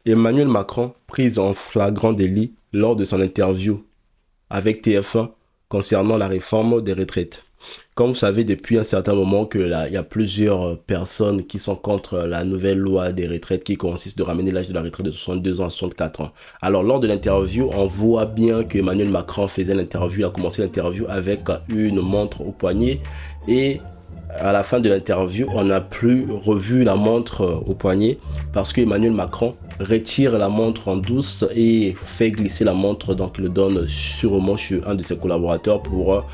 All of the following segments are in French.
Emmanuel Macron, pris en flagrant délit lors de son interview avec TF1 concernant la réforme des retraites. Comme vous savez, depuis un certain moment il y a plusieurs personnes qui sont contre la nouvelle loi des retraites qui consiste de ramener l'âge de la retraite de 62 ans à 64 ans. Alors, lors de l'interview, on voit bien que Emmanuel Macron faisait l'interview, il a commencé l'interview avec une montre au poignet et à la fin de l'interview, on n'a plus revu la montre au poignet parce que Emmanuel Macron retire la montre en douce et fait glisser la montre, donc il le donne sûrement chez un de ses collaborateurs pour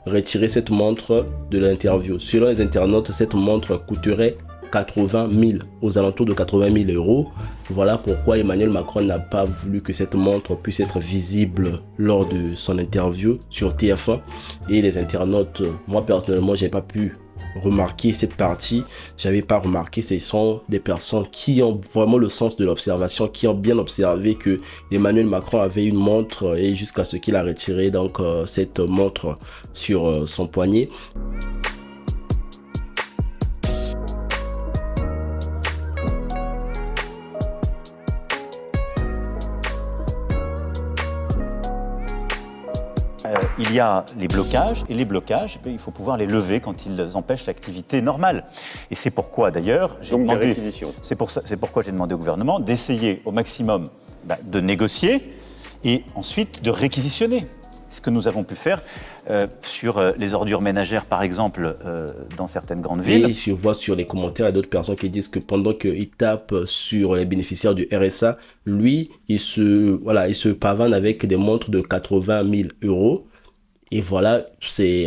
retirer cette montre de l'interview. Selon les internautes, cette montre coûterait 80 000, aux alentours de 80 000 euros. Voilà pourquoi Emmanuel Macron n'a pas voulu que cette montre puisse être visible lors de son interview sur TF1. Et les internautes, moi personnellement, j'ai pas pu remarquer cette partie, j'avais pas remarqué. Ce sont des personnes qui ont vraiment le sens de l'observation, qui ont bien observé que Emmanuel Macron avait une montre et jusqu'à ce qu'il a retiré donc cette montre sur son poignet. Il y a les blocages, et les blocages, il faut pouvoir les lever quand ils empêchent l'activité normale. Et c'est pourquoi d'ailleurs, c'est pourquoi j'ai demandé au gouvernement d'essayer au maximum de négocier et ensuite de réquisitionner. Ce que nous avons pu faire sur les ordures ménagères, par exemple, dans certaines grandes villes. Et je vois sur les commentaires, il y a d'autres personnes qui disent que pendant qu'il tape sur les bénéficiaires du RSA, lui, il se pavane avec des montres de 80 000 euros. Et voilà, c'est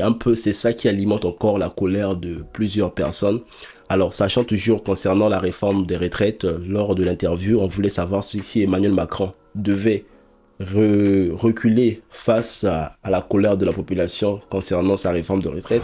ça qui alimente encore la colère de plusieurs personnes. Alors, sachant toujours concernant la réforme des retraites, lors de l'interview, on voulait savoir si Emmanuel Macron devait reculer face à la colère de la population concernant sa réforme de retraite.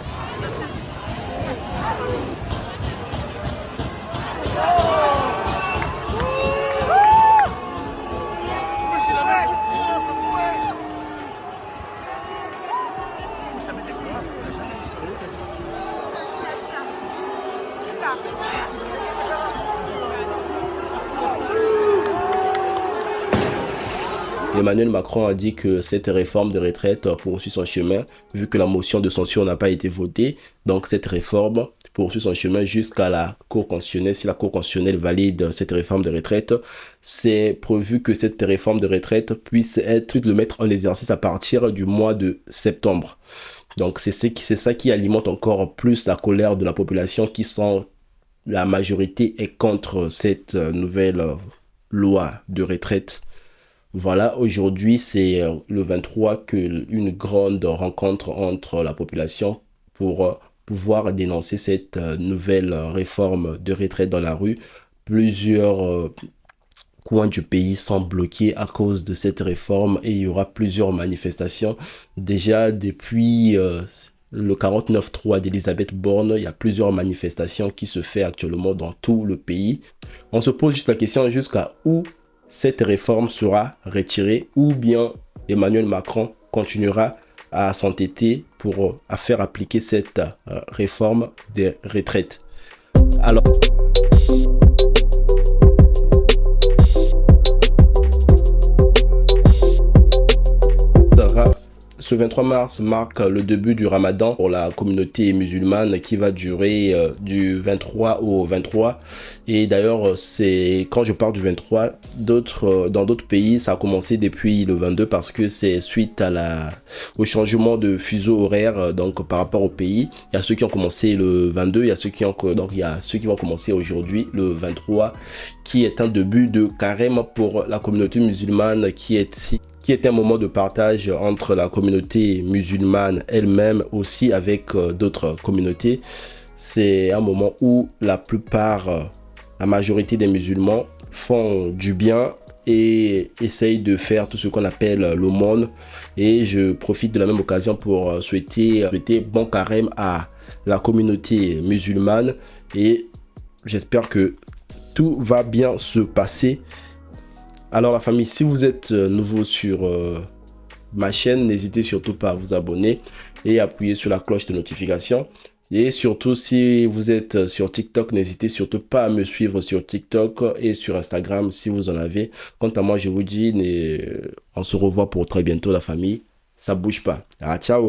Emmanuel Macron a dit que cette réforme de retraite poursuit son chemin, vu que la motion de censure n'a pas été votée. Donc cette réforme poursuit son chemin jusqu'à la Cour constitutionnelle. Si la Cour constitutionnelle valide cette réforme de retraite, c'est prévu que cette réforme de retraite puisse le mettre en exercice à partir du mois de septembre. Donc c'est ça qui alimente encore plus la colère de la population qui sent la majorité est contre cette nouvelle loi de retraite. Voilà, aujourd'hui, c'est le 23 qu'une grande rencontre entre la population pour pouvoir dénoncer cette nouvelle réforme de retraite dans la rue. Plusieurs coins du pays sont bloqués à cause de cette réforme et il y aura plusieurs manifestations. Déjà, depuis le 49.3 d'Elisabeth Borne, il y a plusieurs manifestations qui se font actuellement dans tout le pays. On se pose juste la question jusqu'à où cette réforme sera retirée ou bien Emmanuel Macron continuera à s'entêter à faire appliquer cette réforme des retraites. Alors, ce 23 mars marque le début du Ramadan pour la communauté musulmane qui va durer du 23 au 23. Et d'ailleurs, c'est quand je parle du 23, dans d'autres pays, ça a commencé depuis le 22 parce que c'est suite au changement de fuseau horaire donc par rapport au pays. Il y a ceux qui ont commencé le 22, il y a ceux qui vont commencer aujourd'hui le 23, qui est un début de carême pour la communauté musulmane qui est un moment de partage entre la communauté musulmane elle-même aussi avec d'autres communautés. C'est un moment où la majorité des musulmans font du bien et essayent de faire tout ce qu'on appelle l'aumône. Et je profite de la même occasion pour souhaiter bon carême à la communauté musulmane et j'espère que tout va bien se passer. Alors la famille, si vous êtes nouveau sur ma chaîne, n'hésitez surtout pas à vous abonner et appuyer sur la cloche de notification. Et surtout, si vous êtes sur TikTok, n'hésitez surtout pas à me suivre sur TikTok et sur Instagram si vous en avez. Quant à moi, je vous dis, on se revoit pour très bientôt la famille. Ça bouge pas. Ah, ciao!